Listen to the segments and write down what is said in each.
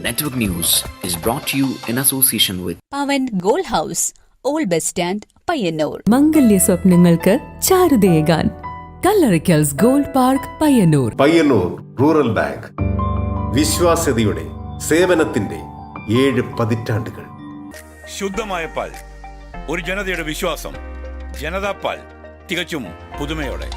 Network News is brought to you in association with Pavan Gold House, Old Bus Stand, Payyanur. മംഗല്യ സ്വപ്നങ്ങൾക്ക് ചാരുതയേകാൻ Kallarikkals gold park Payyanur. Payyanur rural bank വിശ്വാസ്യതയുടെ സേവനത്തിന്റെ 7 പതിറ്റാണ്ടുകൾ. ശുദ്ധമായ പാൽ, ഒരു ജനതയുടെ വിശ്വാസം. ജനതാ പാൽ, തികച്ചും പുതുമയോടെ.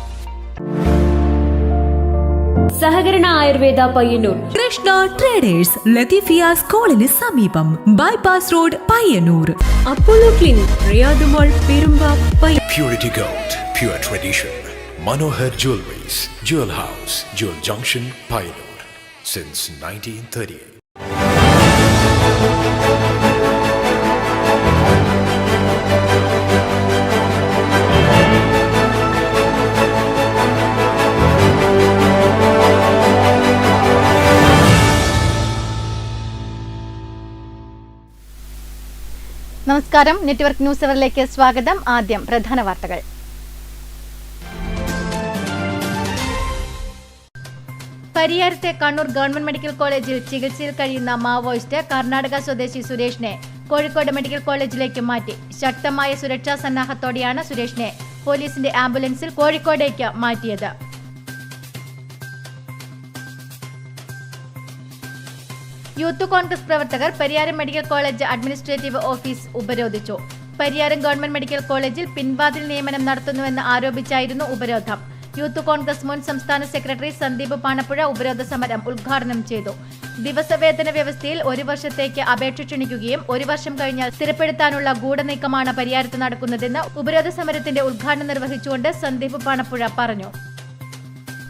സഹകരണ ആയുർവേദ പയ്യന്നൂർ. കൃഷ്ണ ട്രേഡേഴ്സ് ലത്തീഫിയ സ്കൂളിന് സമീപം, bypass road Payyanur. Apollo clinic, Riyadh mall, Perumba. Purity Gold, pure tradition. Manohar Jewelries, Jewel House, Jewel Junction, Payyanur, since 1938. നമസ്കാരം. നെറ്റ്വർക്ക് ന്യൂസ് അവറിലേക്ക് സ്വാഗതം. ആദ്യം പ്രധാന വാർത്തകൾ. പരിയാരത്തെ കണ്ണൂർ ഗവൺമെന്റ് മെഡിക്കൽ കോളേജിൽ ചികിത്സയിൽ കഴിയുന്ന മാവോയിസ്റ്റ് കർണാടക സ്വദേശി സുരേഷിനെ കോഴിക്കോട് മെഡിക്കൽ കോളേജിലേക്ക് മാറ്റി. ശക്തമായ സുരക്ഷാ സന്നാഹത്തോടെയാണ് സുരേഷിനെ പോലീസിന്റെ ആംബുലൻസിൽ കോഴിക്കോടേക്ക് മാറ്റിയത്. യൂത്ത് കോൺഗ്രസ് പ്രവർത്തകർ Pariyaram medical college administrative office ഉപരോധിച്ചു. പരിയാരം ഗവൺമെന്റ് മെഡിക്കൽ കോളേജിൽ പിൻവാതിൽ നിയമനം നടത്തുന്നുവെന്ന് ആരോപിച്ചായിരുന്നു ഉപരോധം. യൂത്ത് കോൺഗ്രസ് മുൻ സംസ്ഥാന സെക്രട്ടറി സന്ദീപ് പാണപ്പുഴ ഉപരോധ സമരം ഉദ്ഘാടനം ചെയ്തു. ദിവസവേതന വ്യവസ്ഥയിൽ 1 വർഷത്തേക്ക് അപേക്ഷ ക്ഷണിക്കുകയും 1 വർഷം കഴിഞ്ഞാൽ സ്ഥിരപ്പെടുത്താനുള്ള ഗൂഢനീക്കമാണ് പരിയാരത്ത് നടക്കുന്നതെന്ന് ഉപരോധ സമരത്തിന്റെ ഉദ്ഘാടനം നിർവഹിച്ചുകൊണ്ട് സന്ദീപ് പാണപ്പുഴ പറഞ്ഞു.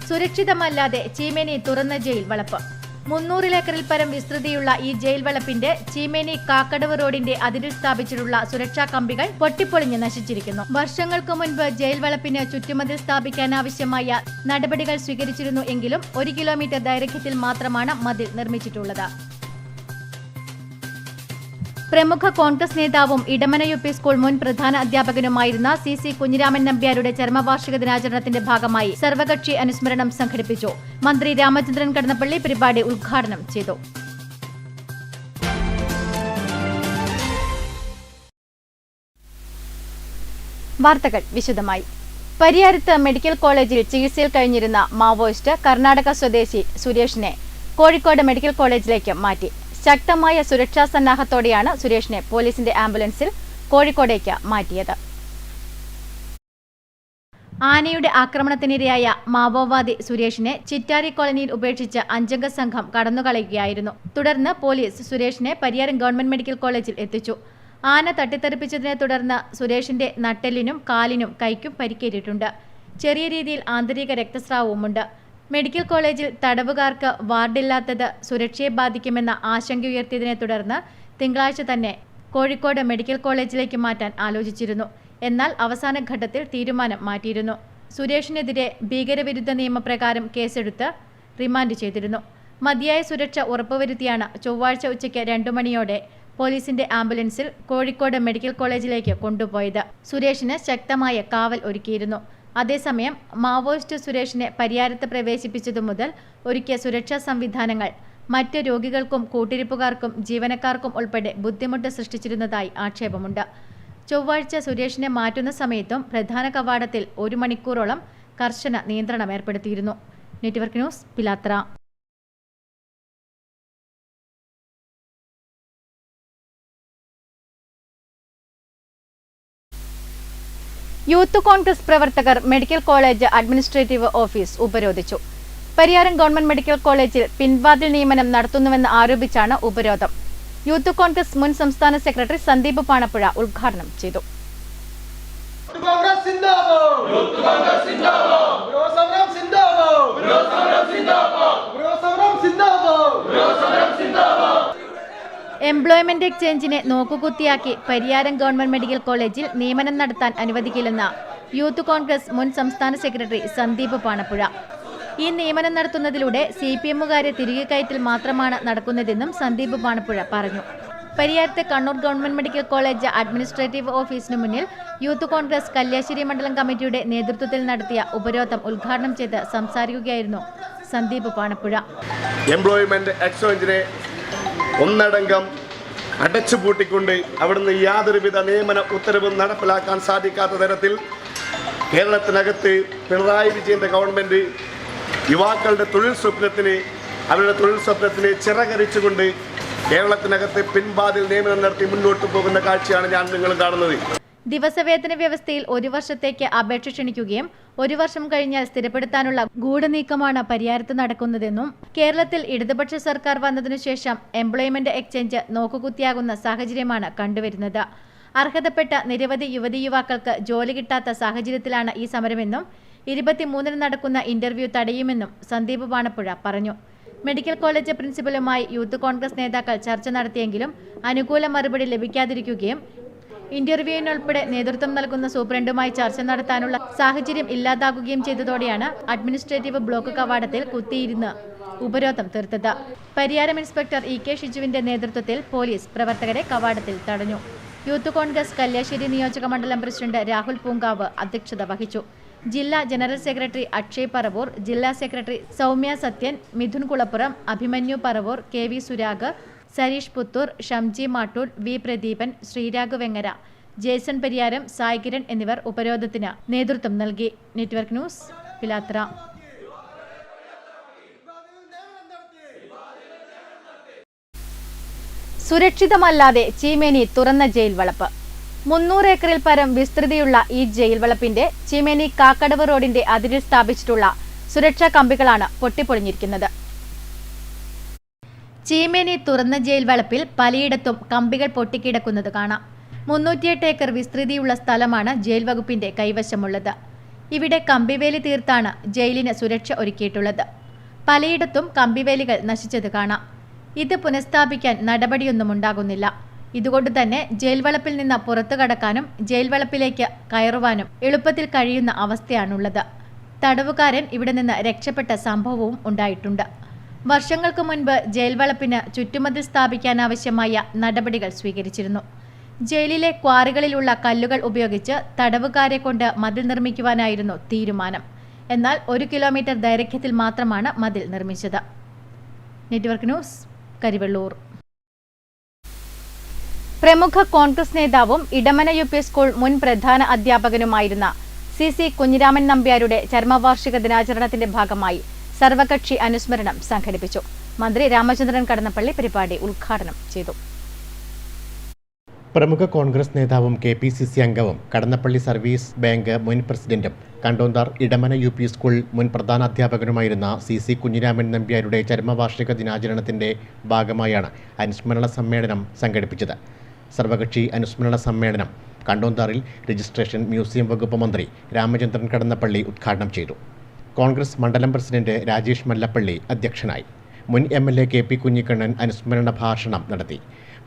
സുരക്ഷിതമല്ലാതെ ചീമേനി തുറന്ന ജയിൽ വളപ്പ്. 300 ഏക്കറിൽ പരം വിസ്തൃതിയുള്ള ഈ ജയിൽ വളപ്പിന്റെ ചീമേനി കാക്കടവ് റോഡിന്റെ അതിരിൽ സ്ഥാപിച്ചിട്ടുള്ള സുരക്ഷാ കമ്പികൾ പൊട്ടിപ്പൊളിഞ്ഞ് നശിച്ചിരിക്കുന്നു. വർഷങ്ങൾക്ക് മുൻപ് ജയിൽ വളപ്പിന് ചുറ്റുമതിൽ സ്ഥാപിക്കാനാവശ്യമായ നടപടികൾ സ്വീകരിച്ചിരുന്നു എങ്കിലും 1 കിലോമീറ്റർ ദൈർഘ്യത്തിൽ മാത്രമാണ് മതിൽ നിർമ്മിച്ചിട്ടുള്ളത്. പ്രമുഖ കോൺഗ്രസ് നേതാവും ഇടമന യുപി സ്കൂൾ മുൻ പ്രധാന അധ്യാപകനുമായിരുന്ന CC കുഞ്ഞിരാമൻ നമ്പ്യാരുടെ ചരമവാർഷിക ദിനാചരണത്തിന്റെ ഭാഗമായി സർവകക്ഷി അനുസ്മരണം സംഘടിപ്പിച്ചു. മന്ത്രി രാമചന്ദ്രൻ കടന്നപ്പള്ളി പരിപാടി ഉദ്ഘാടനം ചെയ്തു. വാർത്തകൾ വിശദമായി. പരിയാരത്ത് മെഡിക്കൽ കോളേജിൽ ചികിത്സയിൽ കഴിഞ്ഞിരുന്ന മാവോയിസ്റ്റ് കർണാടക സ്വദേശി സുരേഷിനെ കോഴിക്കോട് മെഡിക്കൽ കോളേജിലേക്ക് മാറ്റി. ശക്തമായ സുരക്ഷാ സന്നാഹത്തോടെയാണ് സുരേഷിനെ പോലീസിന്റെ ആംബുലൻസിൽ കോഴിക്കോടേക്ക് മാറ്റിയത്. ആനയുടെ ആക്രമണത്തിനിരയായ മാവോവാദി സുരേഷിനെ ചിറ്റാരി കോളനിയിൽ ഉപേക്ഷിച്ച് 5-അംഗ സംഘം കടന്നുകളയുകയായിരുന്നു. തുടർന്ന് പോലീസ് സുരേഷിനെ പരിയാരം ഗവൺമെന്റ് മെഡിക്കൽ കോളേജിൽ എത്തിച്ചു. ആന തട്ടിത്തെറിപ്പിച്ചതിനെ തുടർന്ന് സുരേഷിന്റെ നട്ടെല്ലിനും കാലിനും കൈക്കും പരിക്കേറ്റിട്ടുണ്ട്. ചെറിയ രീതിയിൽ ആന്തരിക രക്തസ്രാവവുമുണ്ട്. മെഡിക്കൽ കോളേജിൽ തടവുകാർക്ക് വാർഡില്ലാത്തത് സുരക്ഷയെ ബാധിക്കുമെന്ന ആശങ്കയുയർത്തിയതിനെ തുടർന്ന് തിങ്കളാഴ്ച തന്നെ കോഴിക്കോട് മെഡിക്കൽ കോളേജിലേക്ക് മാറ്റാൻ ആലോചിച്ചിരുന്നു. എന്നാൽ അവസാന ഘട്ടത്തിൽ തീരുമാനം മാറ്റിയിരുന്നു. സുരേഷിനെതിരെ ഭീകരവിരുദ്ധ നിയമപ്രകാരം കേസെടുത്ത് റിമാൻഡ് ചെയ്തിരുന്നു. മതിയായ സുരക്ഷ ഉറപ്പുവരുത്തിയാണ് ചൊവ്വാഴ്ച ഉച്ചയ്ക്ക് 2 മണിയോടെ പോലീസിന്റെ ആംബുലൻസിൽ കോഴിക്കോട് മെഡിക്കൽ കോളേജിലേക്ക് കൊണ്ടുപോയത്. സുരേഷിന് ശക്തമായ കാവൽ ഒരുക്കിയിരുന്നു. അതേസമയം മാവോയിസ്റ്റ് സുരേഷിനെ പരിയാരത്ത് പ്രവേശിപ്പിച്ചതു മുതൽ ഒരുക്കിയ സുരക്ഷാ സംവിധാനങ്ങൾ മറ്റ് രോഗികൾക്കും കൂട്ടിരിപ്പുകാർക്കും ജീവനക്കാർക്കും ഉൾപ്പെടെ ബുദ്ധിമുട്ട് സൃഷ്ടിച്ചിരുന്നതായി ആക്ഷേപമുണ്ട്. ചൊവ്വാഴ്ച സുരേഷിനെ മാറ്റുന്ന സമയത്തും പ്രധാന കവാടത്തിൽ 1 മണിക്കൂറോളം കർശന നിയന്ത്രണം ഏർപ്പെടുത്തിയിരുന്നു. Network news, Pilathara. Youth Congress പ്രവർത്തകർ മെഡിക്കൽ കോളേജ് അഡ്മിനിസ്ട്രേറ്റീവ് ഓഫീസ് ഉപരോധിച്ചു. പരിയാരം ഗവൺമെന്റ് മെഡിക്കൽ കോളേജിൽ പിൻവാതിൽ നിയമനം നടത്തുന്നുവെന്ന് ആരോപിച്ചാണ് ഉപരോധം. യൂത്ത് കോൺഗ്രസ് മുൻ സംസ്ഥാന സെക്രട്ടറി സന്ദീപ് പാണപ്പുഴ ഉദ്ഘാടനം ചെയ്തു. എംപ്ലോയ്മെന്റ് എക്സ്ചേഞ്ചിനെ നോക്കുകുത്തിയാക്കി പരിയാരം ഗവൺമെന്റ് മെഡിക്കൽ കോളേജിൽ നിയമനം നടത്താൻ അനുവദിക്കില്ലെന്ന് യൂത്ത് കോൺഗ്രസ് മുൻ സംസ്ഥാന സെക്രട്ടറി സന്ദീപ് പാണപ്പുഴ. ഈ നിയമനം നടത്തുന്നതിലൂടെ CPM-കാരെ തിരികെ കയറ്റൽ മാത്രമാണ് നടക്കുന്നതെന്നും സന്ദീപ് പാണപ്പുഴ പറഞ്ഞു. പരിയാരത്തെ Kannur government medical college administrative ഓഫീസിനു മുന്നിൽ യൂത്ത് കോൺഗ്രസ് കല്യാശ്ശേരി മണ്ഡലം കമ്മിറ്റിയുടെ നേതൃത്വത്തിൽ നടത്തിയ ഉപരോധം ഉദ്ഘാടനം ചെയ്ത് സംസാരിക്കുകയായിരുന്നു സന്ദീപ് പാണപ്പുഴ. എംപ്ലോയ്മെന്റ് എക്സ്ചേഞ്ചിനെ ഒന്നടങ്കം അടച്ചുപൂട്ടിക്കൊണ്ട് അവിടുന്ന് യാതൊരുവിധ നിയമന ഉത്തരവും നടപ്പിലാക്കാൻ സാധിക്കാത്ത തരത്തിൽ കേരളത്തിനകത്ത് പിണറായി വിജയൻ്റെ ഗവൺമെൻറ് യുവാക്കളുടെ അവരുടെ തൊഴിൽ സ്വപ്നത്തിന് ചിറകരിച്ചുകൊണ്ട് കേരളത്തിനകത്ത് പിൻവാതിൽ നിയമനം നടത്തി മുന്നോട്ട് പോകുന്ന കാഴ്ചയാണ് നിങ്ങൾ കാണുന്നത്. ദിവസവേതന വ്യവസ്ഥയിൽ 1 വർഷത്തേക്ക് അപേക്ഷ ക്ഷണിക്കുകയും 1 വർഷം കഴിഞ്ഞാൽ സ്ഥിരപ്പെടുത്താനുള്ള ഗൂഢനീക്കമാണ് പരിയാരത്ത് നടക്കുന്നതെന്നും കേരളത്തിൽ ഇടതുപക്ഷ സർക്കാർ വന്നതിനു ശേഷം എംപ്ലോയ്മെന്റ് എക്സ്ചേഞ്ച് നോക്കുകുത്തിയാകുന്ന സാഹചര്യമാണ് കണ്ടുവരുന്നത്. അർഹതപ്പെട്ട നിരവധി യുവതീ-യുവാക്കൾക്ക് ജോലി കിട്ടാത്ത സാഹചര്യത്തിലാണ് ഈ സമരമെന്നും 23-ന് നടക്കുന്ന ഇന്റർവ്യൂ തടയുമെന്നും സന്ദീപ് വാണപ്പുഴ പറഞ്ഞു. മെഡിക്കൽ കോളേജ് പ്രിൻസിപ്പലുമായി യൂത്ത് കോൺഗ്രസ് നേതാക്കൾ ചർച്ച നടത്തിയെങ്കിലും അനുകൂല മറുപടി ലഭിക്കാതിരിക്കുകയും ഇന്റർവ്യൂവിനുൾപ്പെടെ നേതൃത്വം നൽകുന്ന സൂപ്രണ്ടുമായി ചർച്ച നടത്താനുള്ള സാഹചര്യം ഇല്ലാതാകുകയും ചെയ്തതോടെയാണ് അഡ്മിനിസ്ട്രേറ്റീവ് ബ്ലോക്ക് കവാടത്തിൽ കുത്തിയിരുന്ന് ഉപരോധം തീർത്തത്. പരിയാരം ഇൻസ്പെക്ടർ EK ഷിജുവിന്റെ നേതൃത്വത്തിൽ പോലീസ് പ്രവർത്തകരെ കവാടത്തിൽ തടഞ്ഞു. യൂത്ത് കോൺഗ്രസ് കല്യാശ്ശേരി നിയോജക മണ്ഡലം പ്രസിഡന്റ് രാഹുൽ പൂങ്കാവ് അധ്യക്ഷത വഹിച്ചു. ജില്ലാ ജനറൽ സെക്രട്ടറി അക്ഷയ് പറവൂർ, ജില്ലാ secretary Soumya Sathyan, Mithun Kulappuram, Abhimanyu Paravur, KV Surag, Sareesh Puthur, Shamji Mattool, V Pradeepan, Sreerag Vengara, Jason Pariyaram, Saikiran എന്നിവർ ഉപരോധത്തിന് നേതൃത്വം നൽകി. Network news, Pilathara. സുരക്ഷിതമല്ലാതെ ചീമേനി തുറന്ന ജയിൽ വളപ്പ്. 300 ഏക്കറിൽ പരം വിസ്തൃതിയുള്ള ഈ ജയിൽ വളപ്പിന്റെ ചീമേനി കാക്കടവ് റോഡിന്റെ അതിരിൽ സ്ഥാപിച്ചിട്ടുള്ള സുരക്ഷാ കമ്പികളാണ് പൊട്ടിപ്പൊളിഞ്ഞിരിക്കുന്നത്. ചീമേനി തുറന്ന ജയിൽ വളപ്പിൽ പലയിടത്തും കമ്പികൾ പൊട്ടിക്കിടക്കുന്നത് കാണാം. 308 ഏക്കർ വിസ്തൃതിയുള്ള സ്ഥലമാണ് ജയിൽ വകുപ്പിന്റെ കൈവശമുള്ളത്. ഇവിടെ കമ്പിവേലി തീർത്താണ് ജയിലിന് സുരക്ഷ ഒരുക്കിയിട്ടുള്ളത്. പലയിടത്തും കമ്പിവേലികൾ നശിച്ചത് കാണാം. ഇത് പുനഃസ്ഥാപിക്കാൻ നടപടിയൊന്നും ഉണ്ടാകുന്നില്ല. ഇതുകൊണ്ട് തന്നെ ജയിൽ വളപ്പിൽ നിന്ന് പുറത്തു കടക്കാനും ജയിൽ വളപ്പിലേക്ക് കയറുവാനും എളുപ്പത്തിൽ കഴിയുന്ന അവസ്ഥയാണുള്ളത്. തടവുകാരൻ ഇവിടെ നിന്ന് രക്ഷപ്പെട്ട സംഭവവും ഉണ്ടായിട്ടുണ്ട്. വർഷങ്ങൾക്ക് മുൻപ് ജയിൽ വളപ്പിന് ചുറ്റുമതിൽ സ്ഥാപിക്കാനാവശ്യമായ നടപടികൾ സ്വീകരിച്ചിരുന്നു. ജയിലിലെ ക്വാറികളിലുള്ള കല്ലുകൾ ഉപയോഗിച്ച് തടവുകാരെ കൊണ്ട് മതിൽ നിർമ്മിക്കുവാനായിരുന്നു തീരുമാനം. എന്നാൽ 1 കിലോമീറ്റർ ദൈർഘ്യത്തിൽ മാത്രമാണ് മതിൽ നിർമ്മിച്ചത്. Network news, Karivellur. പ്രമുഖ കോൺഗ്രസ് നേതാവും ഇടമന UP സ്കൂൾ മുൻ പ്രധാന അധ്യാപകനുമായിരുന്ന CC കുഞ്ഞിരാമൻ നമ്പ്യാരുടെ ചരമവാർഷിക ദിനാചരണത്തിന്റെ ഭാഗമായി സർവകക്ഷി അനുസ്മരണം സംഘടിപ്പിച്ചു. മന്ത്രി രാമചന്ദ്രൻ കടന്നപ്പള്ളി പരിപാടി ഉദ്ഘാടനം ചെയ്തു. പ്രമുഖ കോൺഗ്രസ് നേതാവും KPCC അംഗവും കടന്നപ്പള്ളി സർവീസ് ബാങ്ക് മുൻ പ്രസിഡന്റും കണ്ടോന്താർ ഇടമന UP സ്കൂൾ മുൻ പ്രധാന അധ്യാപകനുമായിരുന്ന CC കുഞ്ഞിരാമൻ നമ്പ്യാരുടെ ചരമവാർഷിക ദിനാചരണത്തിന്റെ ഭാഗമായാണ് അനുസ്മരണ സമ്മേളനം സംഘടിപ്പിച്ചത്. സർവകക്ഷി അനുസ്മരണ സമ്മേളനം കണ്ടോന്താറിൽ രജിസ്ട്രേഷൻ മ്യൂസിയം വകുപ്പ് മന്ത്രി രാമചന്ദ്രൻ കടന്നപ്പള്ളി ഉദ്ഘാടനം ചെയ്തു. കോൺഗ്രസ് മണ്ഡലം പ്രസിഡന്റ് രാജേഷ് മല്ലപ്പള്ളി അധ്യക്ഷനായി. മുൻ MLA KP കുഞ്ഞിക്കണ്ണൻ അനുസ്മരണ ഭാഷണം നടത്തി.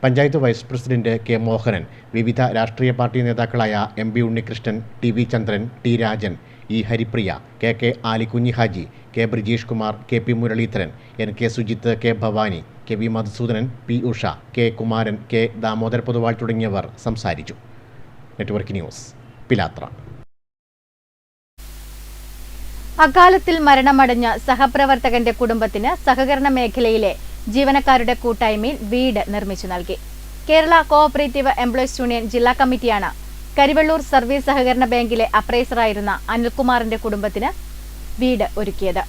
Panchayat vice president K Mohanan, വിവിധ രാഷ്ട്രീയ പാർട്ടി നേതാക്കളായ MB ഉണ്ണികൃഷ്ണൻ, TV ചന്ദ്രൻ, T Rajan, E Haripriya, KK Alikunhi Haji, K Brijesh Kumar, KP Muraleedharan, NK Sujith, K Bhavani, KV Madhusoodanan, P Usha, K Kumaran, K Damodar Poduval തുടങ്ങിയവർ സംസാരിച്ചു. Network news, Pilathara. അകാലത്തിൽ മരണമടഞ്ഞ സഹപ്രവർത്തകന്റെ കുടുംബത്തിന് സഹകരണ മേഖലയിലെ ജീവനക്കാരുടെ കൂട്ടായ്മയിൽ വീട് നിർമ്മിച്ചു നൽകി. കേരള കോഓപ്പറേറ്റീവ് എംപ്ലോയീസ് യൂണിയൻ ജില്ലാ കമ്മിറ്റിയാണ് കരിവെള്ളൂർ സർവീസ് സഹകരണ ബാങ്കിലെ അപ്രൈസറായിരുന്ന അനിൽകുമാറിന്റെ കുടുംബത്തിന് വീട് ഒരുക്കിയത്.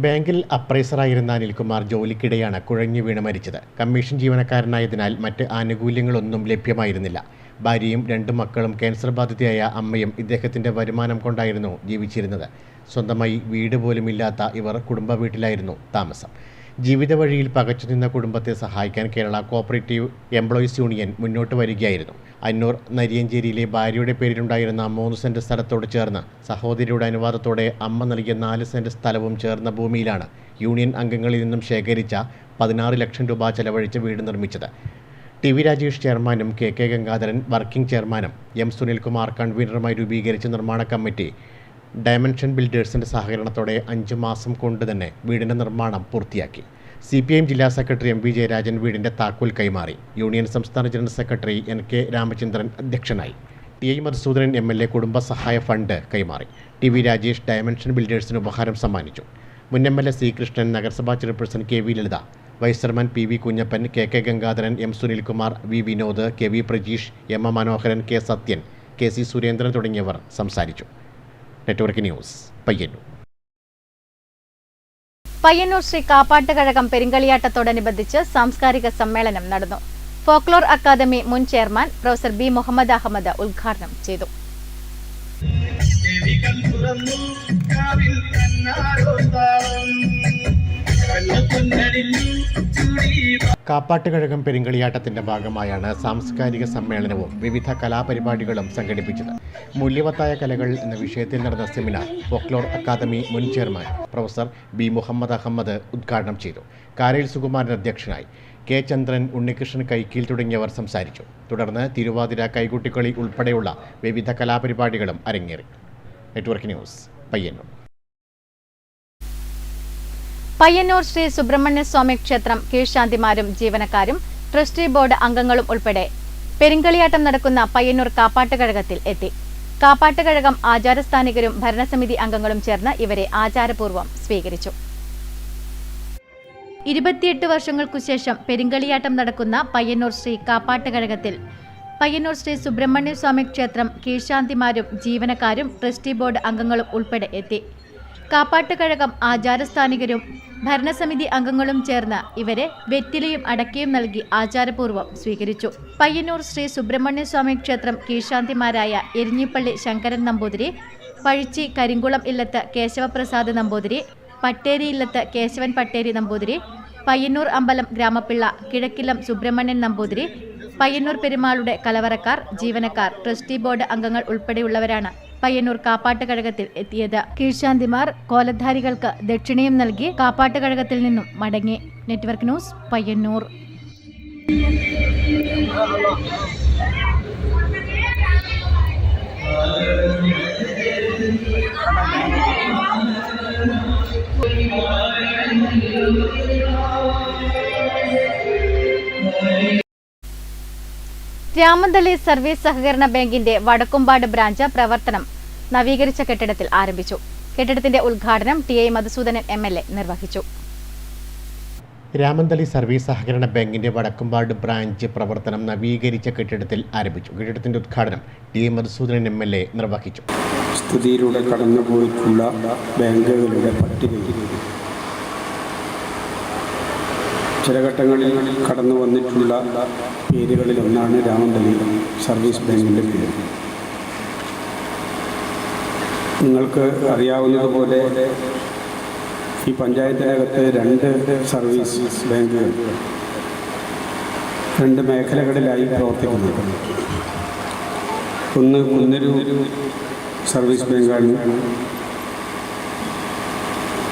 ബാങ്കിൽ അപ്രൈസറായിരുന്ന അനിൽകുമാർ ജോലിക്കിടെയാണ് കുഴഞ്ഞു വീണ് മരിച്ചത്. കമ്മീഷൻ ജീവനക്കാരനായതിനാൽ മറ്റ് ആനുകൂല്യങ്ങളൊന്നും ലഭ്യമായിരുന്നില്ല. ഭാര്യയും 2 മക്കളും ക്യാൻസർ ബാധിതയായ അമ്മയും ഇദ്ദേഹത്തിൻ്റെ വരുമാനം കൊണ്ടായിരുന്നു ജീവിച്ചിരുന്നത്. സ്വന്തമായി വീട് പോലുമില്ലാത്ത ഇവർ കുടുംബ വീട്ടിലായിരുന്നു താമസം. ജീവിത വഴിയിൽ പകച്ചുനിന്ന കുടുംബത്തെ സഹായിക്കാൻ കേരള കോഓപ്പറേറ്റീവ് എംപ്ലോയീസ് യൂണിയൻ മുന്നോട്ട് വരികയായിരുന്നു. അന്നൂർ നരിയഞ്ചേരിയിലെ ഭാര്യയുടെ പേരിലുണ്ടായിരുന്ന 3 സെന്റ് സ്ഥലത്തോട് ചേർന്ന് സഹോദരിയുടെ അനുവാദത്തോടെ അമ്മ നൽകിയ 4 സെന്റ് സ്ഥലവും ചേർന്ന ഭൂമിയിലാണ് യൂണിയൻ അംഗങ്ങളിൽ നിന്നും ശേഖരിച്ച 16 ലക്ഷം രൂപ ചെലവഴിച്ച് വീട് നിർമ്മിച്ചത്. TV രാജേഷ് ചെയർമാനും KK ഗംഗാധരൻ വർക്കിംഗ് ചെയർമാനും M സുനിൽകുമാർ കൺവീനറുമായി രൂപീകരിച്ച നിർമ്മാണ കമ്മിറ്റി ഡയമെൻഷൻ ബിൽഡേഴ്സിൻ്റെ സഹകരണത്തോടെ 5 മാസം കൊണ്ട് തന്നെ വീടിൻ്റെ നിർമ്മാണം പൂർത്തിയാക്കി. CPIM ജില്ലാ സെക്രട്ടറി MV ജയരാജൻ വീടിൻ്റെ താക്കോൽ കൈമാറി. യൂണിയൻ സംസ്ഥാന ജനറൽ സെക്രട്ടറി NK രാമചന്ദ്രൻ അധ്യക്ഷനായി. TI മധുസൂദനൻ MLA കുടുംബ സഹായ ഫണ്ട് കൈമാറി. TV രാജേഷ് ഡയമെൻഷൻ ബിൽഡേഴ്സിന് ഉപഹാരം സമ്മാനിച്ചു. മുൻ MLA C കൃഷ്ണൻ, നഗരസഭാ chairperson KV Lalitha, vice chairman P V Kunhappan, K K Gangadharan, M Sunilkumar, V Vinod, K V Prajeesh, M A Manoharan, K Sathyan, K C Surendran തുടങ്ങിയവർ സംസാരിച്ചു. Network news, Payyanur. പയ്യന്നൂർ ശ്രീ കാപ്പാട്ടുകഴകം പെരിങ്കളിയാട്ടത്തോടനുബന്ധിച്ച് സാംസ്കാരിക സമ്മേളനം നടന്നു. ഫോക്ലോർ അക്കാദമി മുൻ chairman professor B Muhammad Ahammad ഉദ്ഘാടനം ചെയ്തു. കാപ്പാട്ടുകഴകം പെരിങ്കളിയാട്ടത്തിന്റെ ഭാഗമായാണ് സാംസ്കാരിക സമ്മേളനവും വിവിധ കലാപരിപാടികളും സംഘടിപ്പിച്ചത്. മൂല്യവത്തായ കലകൾ എന്ന വിഷയത്തിൽ നടന്ന സെമിനാർ ഫോക്ലോർ അക്കാദമി മുൻ chairman professor B Muhammad Ahammad ഉദ്ഘാടനം ചെയ്തു. കാരയിൽ സുകുമാരൻ അധ്യക്ഷനായി. കെ ചന്ദ്രൻ, ഉണ്ണികൃഷ്ണൻ കൈക്കീൽ തുടങ്ങിയവർ സംസാരിച്ചു. തുടർന്ന് തിരുവാതിര, കൈകുട്ടിക്കളി ഉൾപ്പെടെയുള്ള വിവിധ കലാപരിപാടികളും അരങ്ങേറി. Network news, Payyanur. പയ്യന്നൂർ ശ്രീ സുബ്രഹ്മണ്യ സ്വാമി ക്ഷേത്രം കീഴ്ശാന്തിമാരും ജീവനക്കാരും ട്രസ്റ്റി ബോർഡ് അംഗങ്ങളും ഉൾപ്പെടെ പെരിങ്കളിയാട്ടം നടക്കുന്ന പയ്യന്നൂർ കാപ്പാട്ടുകഴകത്തിൽ എത്തി. കാപ്പാട്ടുകഴകം ആചാരസ്ഥാനികരും ഭരണസമിതി അംഗങ്ങളും ചേർന്ന് ഇവരെ ആചാരപൂർവ്വം സ്വീകരിച്ചു. 28 വർഷങ്ങൾക്കുശേഷം പെരിങ്കളിയാട്ടം നടക്കുന്ന പയ്യന്നൂർ ശ്രീ കാപ്പാട്ടുകഴകത്തിൽ പയ്യന്നൂർ ശ്രീ സുബ്രഹ്മണ്യ സ്വാമി ക്ഷേത്രം കീഴ്ശാന്തിമാരും ജീവനക്കാരും ട്രസ്റ്റി ബോർഡ് അംഗങ്ങളും ഉൾപ്പെടെ എത്തി. കാപ്പാട്ടുകഴകം ആചാരസ്ഥാനികരും ഭരണസമിതി അംഗങ്ങളും ചേർന്ന് ഇവരെ വെറ്റിലയും അടക്കയും നൽകി ആചാരപൂർവ്വം സ്വീകരിച്ചു. പയ്യന്നൂർ ശ്രീ സുബ്രഹ്മണ്യ സ്വാമി ക്ഷേത്രം കീഴ്ശാന്തിമാരായ എരിഞ്ഞിപ്പള്ളി ശങ്കരൻ നമ്പൂതിരി, പഴിച്ചി കരിങ്കുളം ഇല്ലത്ത് കേശവപ്രസാദ് നമ്പൂതിരി, പട്ടേരി ഇല്ലത്ത് കേശവൻ പട്ടേരി നമ്പൂതിരി, പയ്യന്നൂർ അമ്പലം ഗ്രാമപ്പിള്ള കിഴക്കിലം സുബ്രഹ്മണ്യൻ നമ്പൂതിരി, പയ്യന്നൂർ പെരുമാളുടെ കലവറക്കാർ, ജീവനക്കാർ, ട്രസ്റ്റി ബോർഡ് അംഗങ്ങൾ ഉൾപ്പെടെയുള്ളവരാണ് പയ്യന്നൂർ കാപ്പാട്ടുകഴകത്തിൽ എത്തിയത്. കീഴ്ശാന്തിമാർ കോലധാരികൾക്ക് ദക്ഷിണയും നൽകി കാപ്പാട്ടുകഴകത്തിൽ നിന്നും മടങ്ങി. Network news, Payyanur. Ramanthali service സഹകരണ ബാങ്കിന്റെ വടക്കുംപാട് ബ്രാഞ്ച് പ്രവർത്തനം നവീകരിച്ച കെട്ടിടത്തിൽ ആരംഭിച്ചു. കെട്ടിടത്തിന്റെ ഉദ്ഘാടനം ടി.ഐ. മധുസൂദനൻ എം.എൽ.എ. നിർവഹിച്ചു. രാമന്തളി സർവീസ് സഹകരണ ബാങ്കിന്റെ വടക്കുംപാട് ബ്രാഞ്ച് പ്രവർത്തനം നവീകരിച്ച കെട്ടിടത്തിൽ ആരംഭിച്ചു. കെട്ടിടത്തിന്റെ ഉദ്ഘാടനം ടി.ഐ. മധുസൂദനൻ എം.എൽ.എ. നിർവഹിച്ചു. സ്ഥിതിയിലൂടെ കടന്നുപോയിട്ടുള്ള ബാങ്കുകളുടെ പട്ടികയിൽ ചില ഘട്ടങ്ങളിൽ കടന്നു വന്നിട്ടുള്ള പേരുകളിലൊന്നാണ് രാമന്തളി സർവീസ് ബാങ്കിൻ്റെ പേര്. നിങ്ങൾക്ക് അറിയാവുന്നതുപോലെ ഈ പഞ്ചായത്തിനകത്ത് 2 സർവീസ് ബാങ്കുകൾ 2 മേഖലകളിലായി പ്രവർത്തിക്കുന്നുണ്ട്. ഒന്ന് കുന്നൂർ സർവീസ് ബാങ്കാണ്.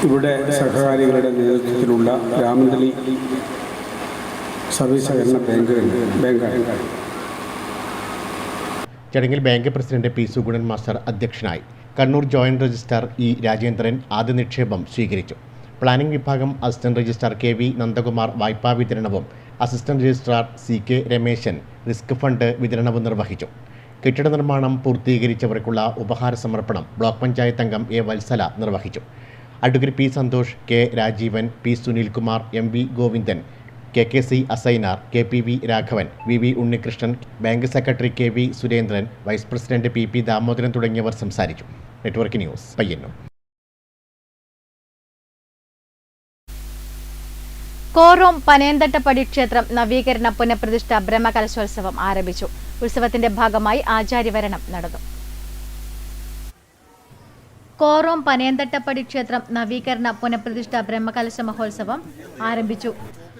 ഇവിടെ സഹകാരികളുടെ നേതൃത്വത്തിലുള്ള രാമന്തളി സർവീസ് സഹകരണ ബാങ്കാണ്. ചടങ്ങിൽ bank president P Sugunan master അധ്യക്ഷനായി. Kannur joint registrar E Rajendran ആദ്യ നിക്ഷേപം സ്വീകരിച്ചു. പ്ലാനിംഗ് വിഭാഗം assistant registrar K V Nandakumar വായ്പാ വിതരണവും assistant registrar C K Rameshan risk fund വിതരണവും നിർവഹിച്ചു. കെട്ടിട നിർമ്മാണം പൂർത്തീകരിച്ചവർക്കുള്ള ഉപഹാര സമർപ്പണം ബ്ലോക്ക് പഞ്ചായത്ത് അംഗം എ വത്സല നിർവഹിച്ചു. Advocate P Santhosh, K Rajeevan, P Sunilkumar, M V Govindan, K C Asainar, K P V Raghavan, V Unnikrishnan, bank secretary K V Surendran, vice president P Damodaran തുടങ്ങിയവർ സംസാരിച്ചു. Network news, Payyanur. കോറോം പനയന്തട്ടപ്പടി ക്ഷേത്രം നവീകരണ പുനഃപ്രതിഷ്ഠ ബ്രഹ്മകലശോത്സവം ആരംഭിച്ചു. ഉത്സവത്തിന്റെ ഭാഗമായി ആചാര്യവരണം നടന്നു. കോറോം പനയന്തട്ടപ്പടി ക്ഷേത്രം നവീകരണ പുനഃപ്രതിഷ്ഠ ബ്രഹ്മകലശ മഹോത്സവം ആരംഭിച്ചു.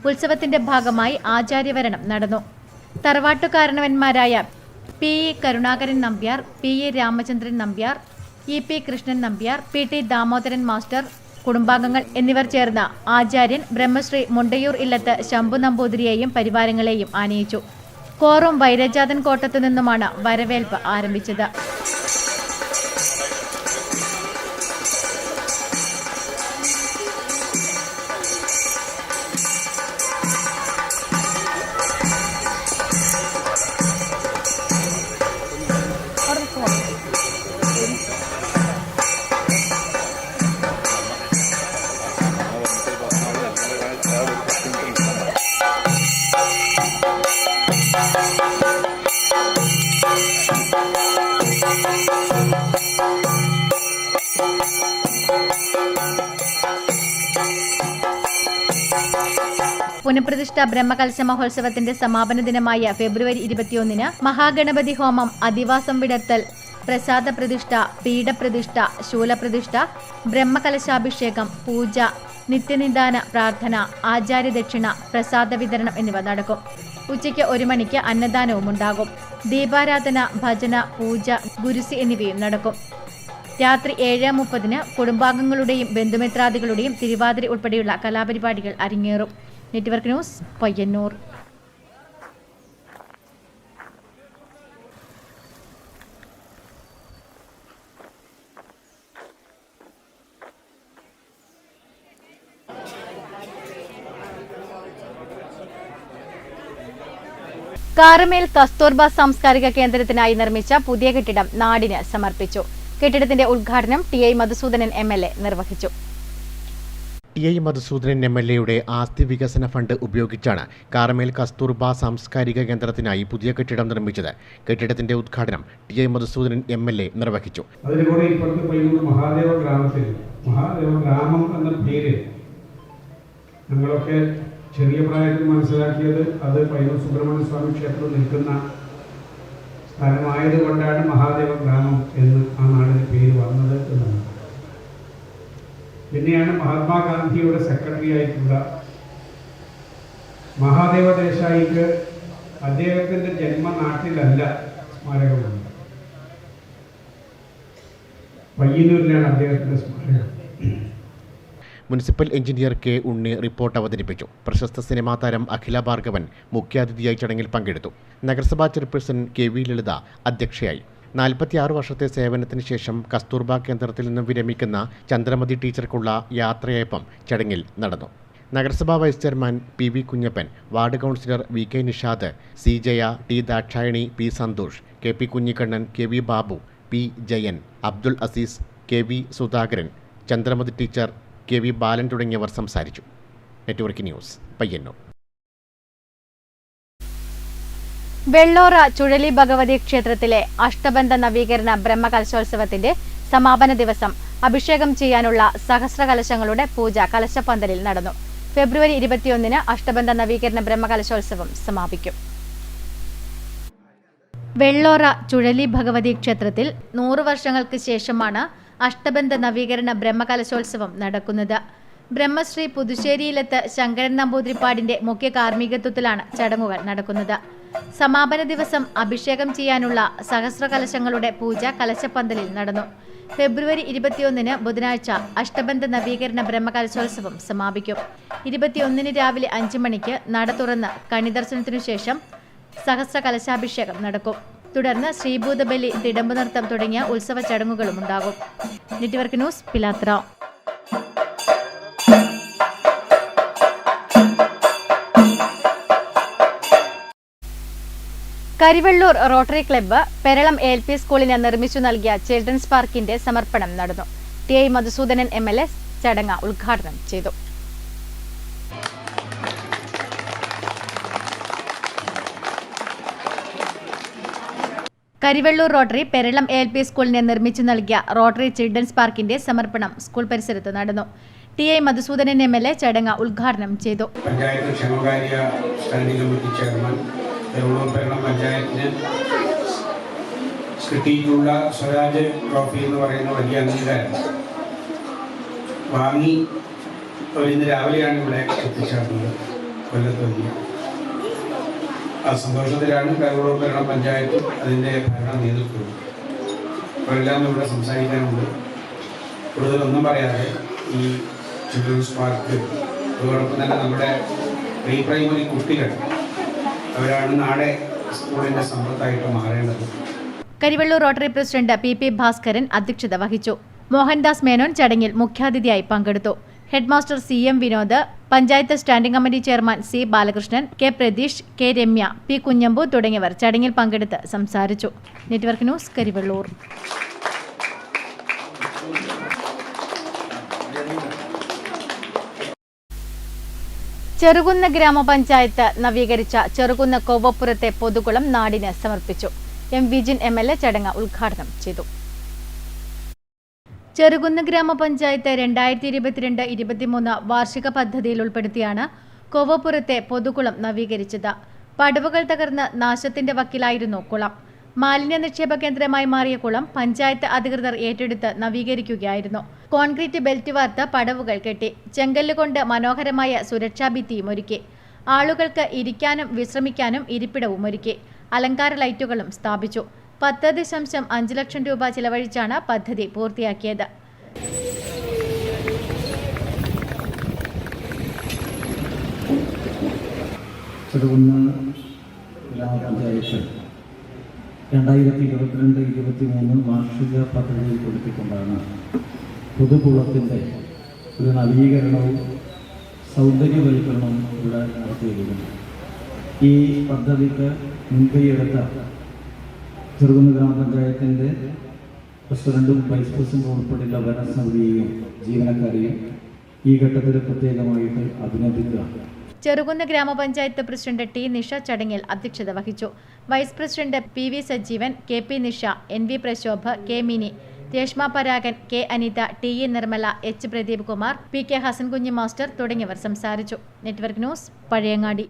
ഉത്സവത്തിന്റെ ഭാഗമായി ആചാര്യവരണം നടന്നു. തറവാട്ടുകാരണവന്മാരായ P E Karunakaran Nambiar, P E Ramachandran Nambiar, E P Krishnan Nambiar, P T Damodaran master, കുടുംബാംഗങ്ങൾ എന്നിവർ ചേർന്ന ആചാര്യൻ ബ്രഹ്മശ്രീ മുണ്ടയൂർ ഇല്ലത്ത് ശംഭു നമ്പൂതിരിയെയും പരിവാരങ്ങളെയും ആനയിച്ചു. കോറോം വൈരജാതൻ കോട്ടത്തു നിന്നുമാണ് വരവേൽപ്പ് ആരംഭിച്ചത്. പുനഃപ്രതിഷ്ഠ ബ്രഹ്മകലശ മഹോത്സവത്തിന്റെ സമാപന ദിനമായ ഫെബ്രുവരി 21 മഹാഗണപതി ഹോമം, അധിവാസം വിടർത്തൽ, പ്രസാദ പ്രതിഷ്ഠ, പീഠപ്രതിഷ്ഠ, ശൂലപ്രതിഷ്ഠ, ബ്രഹ്മകലശാഭിഷേകം, പൂജ, നിത്യനിദാന പ്രാർത്ഥന, ആചാര്യദക്ഷിണ, പ്രസാദ വിതരണം എന്നിവ നടക്കും. ഉച്ചയ്ക്ക് 1 മണിക്ക് അന്നദാനവും ഉണ്ടാകും. ദീപാരാധന, ഭജന, പൂജ, ഗുരുസി എന്നിവയും നടക്കും. രാത്രി 7:30 കുടുംബാംഗങ്ങളുടെയും ബന്ധുമിത്രാദികളുടെയും തിരുവാതിര ഉൾപ്പെടെയുള്ള കലാപരിപാടികൾ അരങ്ങേറും. Network news, Payyanur. കാരമേൽ കസ്തൂർബ സാംസ്കാരിക കേന്ദ്രത്തിനായി നിർമ്മിച്ച പുതിയ കെട്ടിടം നാടിന് സമർപ്പിച്ചു. കെട്ടിടത്തിന്റെ ഉദ്ഘാടനം ടി. ഐ. മധുസൂദനൻ MLA നിർവഹിച്ചു. ടി. ഐ. മധുസൂദനൻ MLAയുടെ ആസ്തി വികസന ഫണ്ട് ഉപയോഗിച്ചാണ് കാരമേൽ കസ്തൂർബ സാംസ്കാരിക കേന്ദ്രത്തിനായി പുതിയ കെട്ടിടം നിർമ്മിച്ചത്. കെട്ടിടത്തിന്റെ ഉദ്ഘാടനം ടി. ഐ. മധുസൂദനൻ MLA നിർവഹിച്ചു. അതിലൂടെ ഇപ്പോഴത്തെ പയ്യന്നൂർ മഹാദേവ ഗ്രാമത്തിൽ മഹാദേവ ഗ്രാമം എന്ന പേര് ഞങ്ങളൊക്കെ ചെറിയ പ്രായത്തിൽ മനസ്സിലാക്കിയത് അത് പയ്യന്നൂർ സുബ്രഹ്മണ്യ സ്വാമി ക്ഷേത്രം നിൽക്കുന്ന സ്ഥലമായതുകൊണ്ടാണ് മഹാദേവ ഗ്രാമം എന്ന് ആ നാടിന് പേര് വന്നത് എന്നാണ്. പിന്നെയാണ് മഹാത്മാഗാന്ധിയുടെ സെക്രട്ടറി ആയിട്ടുള്ള മഹാദേവ ദേശായിക്ക് അദ്ദേഹത്തിൻ്റെ ജന്മനാട്ടിലല്ല സ്മാരകമുണ്ട്, പയ്യന്നൂരിലാണ് അദ്ദേഹത്തിൻ്റെ സ്മാരകം. Municipal engineer K. Unni report അവതരിപ്പിച്ചു. പ്രശസ്ത സിനിമാ താരം അഖില ഭാർഗവൻ മുഖ്യാതിഥിയായി ചടങ്ങിൽ പങ്കെടുത്തു. നഗരസഭാ ചെയർപേഴ്സൺ KV ലളിത അധ്യക്ഷയായി. 46 വർഷത്തെ സേവനത്തിന് ശേഷം കസ്തൂർബ കേന്ദ്രത്തിൽ നിന്നും വിരമിക്കുന്ന ചന്ദ്രമതി ടീച്ചർക്കുള്ള യാത്രയയപ്പം ചടങ്ങിൽ നടന്നു. നഗരസഭാ vice chairman PV Kunhappan, ward councillor VK Nishad, C. Jaya, T. Dakshayani, P. Santhosh, KP Kunhikannan, KV Babu, P. Jayan, Abdul Azeez, KV Sudhakaran, Chandramathi teacher, KV Balan തുടങ്ങിയവർ സംസാരിച്ചു. Network news, Payyanur. വെള്ളോറ ചുഴലി ഭഗവതി ക്ഷേത്രത്തിലെ അഷ്ടബന്ധ നവീകരണ ബ്രഹ്മകലശോത്സവത്തിന്റെ സമാപന ദിവസം അഭിഷേകം ചെയ്യാനുള്ള സഹസ്രകലശങ്ങളുടെ പൂജ കലശപ്പന്തലിൽ നടന്നു. ഫെബ്രുവരി 21 അഷ്ടബന്ധ നവീകരണ ബ്രഹ്മകലശോത്സവം സമാപിക്കും. വെള്ളോറ ചുഴലി ഭഗവതി ക്ഷേത്രത്തിൽ 100 വർഷങ്ങൾക്ക് ശേഷമാണ് അഷ്ടബന്ധ നവീകരണ ബ്രഹ്മകലശോത്സവം നടക്കുന്നത്. ബ്രഹ്മശ്രീ പുതുശ്ശേരിയിലത്ത് ശങ്കരൻ നമ്പൂതിരിപ്പാടിന്റെ മുഖ്യ കാർമ്മികത്വത്തിലാണ് ചടങ്ങുകൾ നടക്കുന്നത്. സമാപന ദിവസം അഭിഷേകം ചെയ്യാനുള്ള സഹസ്രകലശങ്ങളുടെ പൂജ കലശപ്പന്തലിൽ നടന്നു. ഫെബ്രുവരി 21 ബുധനാഴ്ച അഷ്ടബന്ധ നവീകരണ ബ്രഹ്മകലശോത്സവം സമാപിക്കും. 21 രാവിലെ 5 മണിക്ക് നട തുറന്ന് കണിദർശനത്തിനു ശേഷം സഹസ്രകലശാഭിഷേകം നടക്കും. തുടർന്ന് ശ്രീഭൂതബലി, തിടമ്പു നൃത്തം തുടങ്ങിയ ഉത്സവ ചടങ്ങുകളും ഉണ്ടാകും. Network news, Pilathara. Karivellur rotary club Peralam LP സ്കൂളിന് നിർമ്മിച്ചു നൽകിയ ചിൽഡ്രൻസ് പാർക്കിന്റെ സമർപ്പണം നടന്നു. ടി. ഐ. മധുസൂദനൻ MLA ചടങ്ങ് ഉദ്ഘാടനം ചെയ്തു. കരിവെള്ളൂർ റോട്ടറി പെരളം LP സ്കൂളിന് നിർമ്മിച്ചു നൽകിയ റോട്ടറി ചിൽഡ്രൻസ് പാർക്കിന്റെ സമർപ്പണം സ്കൂൾ പരിസരത്ത് നടന്നു. ടി. ഐ. മധുസൂദനൻ MLA ചടങ്ങ് ഉദ്ഘാടനം ചെയ്തു. പഞ്ചായത്ത് ക്ഷേമകാര്യ സ്റ്റാൻഡിംഗ് കമ്മിറ്റി ചെയർമാൻ പെരളം പഞ്ചായത്തിന് കിട്ടിയിട്ടുള്ള സ്വരാജ് ട്രോഫി എന്ന് പറയുന്ന വലിയ അംഗീകാരം വാങ്ങി ഇന്ന് രാവിലെയാണ് ഇവിടെ എത്തിച്ചേർന്നത് കൊല്ലത്ത്. ആ സന്തോഷത്തിലാണ് കരുവള്ളൂർ പെരളം പഞ്ചായത്തും അതിൻ്റെ ഭരണ നേതൃത്വവും. അവരെല്ലാം ഇവിടെ സംസാരിക്കാനുണ്ട്. കൂടുതലൊന്നും പറയാതെ ഈ ചിൽഡ്രൻസ് പാർക്ക്, അതോടൊപ്പം തന്നെ നമ്മുടെ പ്രീ പ്രൈമറി കുട്ടികൾ, അവരാണ് നാളെ സ്കൂളിൻ്റെ സമ്പത്തായിട്ട് മാറേണ്ടത്. Karivellur rotary president PP Bhaskaran അധ്യക്ഷത വഹിച്ചു. മോഹൻദാസ് മേനോൻ ചടങ്ങിൽ മുഖ്യാതിഥിയായി പങ്കെടുത്തു. Headmaster CM Vinod, panchayat standing committee chairman C. Balakrishnan, K. Pratheesh, K. Ramya, P. Kunhambu തുടങ്ങിയവർ ചടങ്ങിൽ പങ്കെടുത്ത് സംസാരിച്ചു. Network news, Karivellur. ചെറുകുന്ന് ഗ്രാമപഞ്ചായത്ത് നവീകരിച്ച ചെറുകുന്ന് കോവപ്പുറത്തെ പൊതുകുളം നാടിന് സമർപ്പിച്ചു. M. വിജിൻ MLA ചടങ്ങ് ഉദ്ഘാടനം ചെയ്തു. ചെറുകുന്ന് ഗ്രാമപഞ്ചായത്ത് 2022-23 വാർഷിക പദ്ധതിയിൽ ഉൾപ്പെടുത്തിയാണ് കൊവ്വപ്പുറത്തെ പൊതുകുളം നവീകരിച്ചത്. പടവുകൾ തകർന്ന് നാശത്തിന്റെ വക്കിലായിരുന്നു കുളം. മാലിന്യ നിക്ഷേപ കേന്ദ്രമായി മാറിയ കുളം പഞ്ചായത്ത് അധികൃതർ ഏറ്റെടുത്ത് നവീകരിക്കുകയായിരുന്നു. കോൺക്രീറ്റ് ബെൽറ്റ് വാർത്ത് പടവുകൾ കെട്ടി. ചെങ്കല്ലുകൊണ്ട് മനോഹരമായ സുരക്ഷാ ഭിത്തിയും ഒരുക്കി. ആളുകൾക്ക് ഇരിക്കാനും വിശ്രമിക്കാനും ഇരിപ്പിടവും ഒരുക്കി. അലങ്കാര ലൈറ്റുകളും സ്ഥാപിച്ചു. 10.5 ലക്ഷം രൂപ ചിലവഴിച്ചാണ് പദ്ധതി പൂർത്തിയാക്കിയത്. ചെറുകുന്ന് ഗ്രാമപഞ്ചായത്ത് 2022-23 വാർഷിക പദ്ധതിയിൽപ്പെടുത്തിക്കൊണ്ടാണ് പൊതുകുളത്തിൻ്റെ ഒരു നവീകരണവും സൗന്ദര്യവൽക്കരണവും ഇവിടെ നടത്തിയിരിക്കുന്നത്. ഈ പദ്ധതിക്ക് മുൻകൈയെടുത്ത ചെറുകുന്ന് ഗ്രാമപഞ്ചായത്തിൻ്റെ പ്രസിഡന്റും വൈസ് പ്രസിഡന്റും ഉൾപ്പെടെയുള്ള ഭരണസമിതിയെയും ജീവനക്കാരെയും ഈ ഘട്ടത്തിൽ പ്രത്യേകമായിട്ട് അഭിനന്ദിക്കുക. ചെറുകുന്ന് ഗ്രാമപഞ്ചായത്ത് പ്രസിഡന്റ് ടി നിഷ ചടങ്ങിൽ അധ്യക്ഷത വഹിച്ചു. Vice president PV Sajeevan, KP Nisha, NV Prashobh, K Mini, Reshma Paragan, K Anitha, TE Nirmala, H Pradeep Kumar, PK Hasankunhi master തുടങ്ങിയവർ സംസാരിച്ചു. Network news, Pazhayangadi.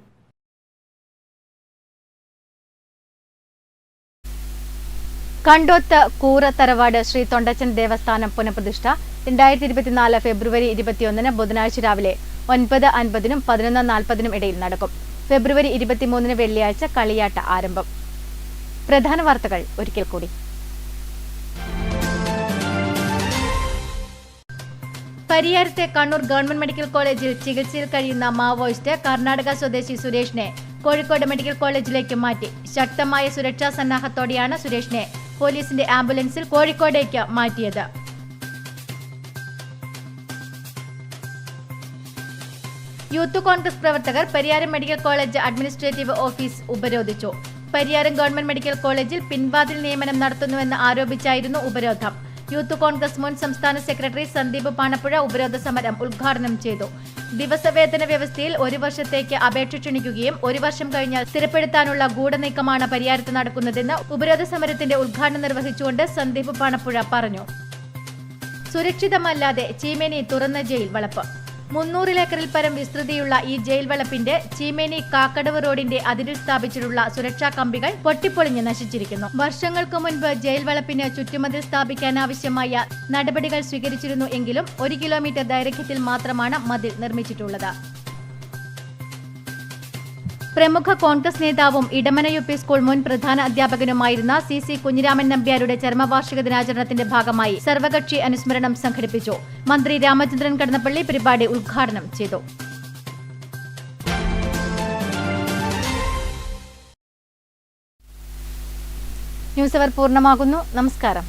കണ്ടോത്ത് കൂറ തറവാട് ശ്രീ തൊണ്ടച്ചൻ ദേവസ്ഥാനം പുനഃപ്രതിഷ്ഠ 2024 ഫെബ്രുവരി 21 ബുധനാഴ്ച രാവിലെ 9:50-നും 11:40-നും ഇടയിൽ നടക്കും. ഫെബ്രുവരി 23 വെള്ളിയാഴ്ച കളിയാട്ട ആരംഭം. പ്രധാന വാർത്തകൾ ഒരിക്കൽ കൂടി. പരിയാരത്തെ കണ്ണൂർ ഗവൺമെന്റ് മെഡിക്കൽ കോളേജിൽ ചികിത്സയിൽ കഴിയുന്ന മാവോയിസ്റ്റ് കർണാടക സ്വദേശി സുരേഷിനെ കോഴിക്കോട് മെഡിക്കൽ കോളേജിലേക്ക് മാറ്റി. ശക്തമായ സുരക്ഷാ സന്നാഹത്തോടെയാണ് സുരേഷിനെ പോലീസിന്റെ ആംബുലൻസിൽ കോഴിക്കോടേക്ക് മാറ്റിയത്. യൂത്ത് കോൺഗ്രസ് പ്രവർത്തകർ Pariyaram medical college administrative office ഉപരോധിച്ചു. പരിയാരം ഗവൺമെന്റ് മെഡിക്കൽ കോളേജിൽ പിൻവാതിൽ നിയമനം നടത്തുന്നുവെന്ന് ആരോപിച്ചായിരുന്നു ഉപരോധം. യൂത്ത് കോൺഗ്രസ് മുൻ സംസ്ഥാന സെക്രട്ടറി സന്ദീപ് പാണപ്പുഴ ഉപരോധ സമരം ഉദ്ഘാടനം ചെയ്തു. ദിവസവേതന വ്യവസ്ഥയിൽ 1 വർഷത്തേക്ക് അപേക്ഷ ക്ഷണിക്കുകയും 1 വർഷം കഴിഞ്ഞാൽ സ്ഥിരപ്പെടുത്താനുള്ള ഗൂഢനീക്കമാണ് പരിയാരത്ത് നടക്കുന്നതെന്ന് ഉപരോധ സമരത്തിന്റെ ഉദ്ഘാടനം നിർവഹിച്ചുകൊണ്ട് സന്ദീപ് പാണപ്പുഴ പറഞ്ഞു. സുരക്ഷിതമല്ലാതെ ചീമേനി തുറന്ന ജയിൽ വളപ്പ്. 300 ഏക്കറിൽ പരം വിസ്തൃതിയുള്ള ഈ ജയിൽ വളപ്പിന്റെ ചീമേനി കാക്കടവ് റോഡിന്റെ അതിരിൽ സ്ഥാപിച്ചിട്ടുള്ള സുരക്ഷാ കമ്പികൾ പൊട്ടിപ്പൊളിഞ്ഞ് നശിച്ചിരിക്കുന്നു. വർഷങ്ങൾക്ക് മുൻപ് ജയിൽ വളപ്പിന് ചുറ്റുമതിൽ സ്ഥാപിക്കാനാവശ്യമായ നടപടികൾ സ്വീകരിച്ചിരുന്നു എങ്കിലും 1 കിലോമീറ്റർ ദൈർഘ്യത്തിൽ മാത്രമാണ് മതിൽ നിർമ്മിച്ചിട്ടുള്ളത്. പ്രമുഖ കോൺഗ്രസ് നേതാവും ഇടമന UP സ്കൂൾ മുൻ പ്രധാന അധ്യാപകനുമായിരുന്ന CC കുഞ്ഞിരാമൻ നമ്പ്യാരുടെ ചരമവാർഷിക ദിനാചരണത്തിന്റെ ഭാഗമായി സർവകക്ഷി അനുസ്മരണം സംഘടിപ്പിച്ചു. മന്ത്രി രാമചന്ദ്രൻ കടന്നപ്പള്ളി പരിപാടി ഉദ്ഘാടനം ചെയ്തു. ന്യൂസ് അവർ പൂർണ്ണമാകുന്നു. നമസ്കാരം.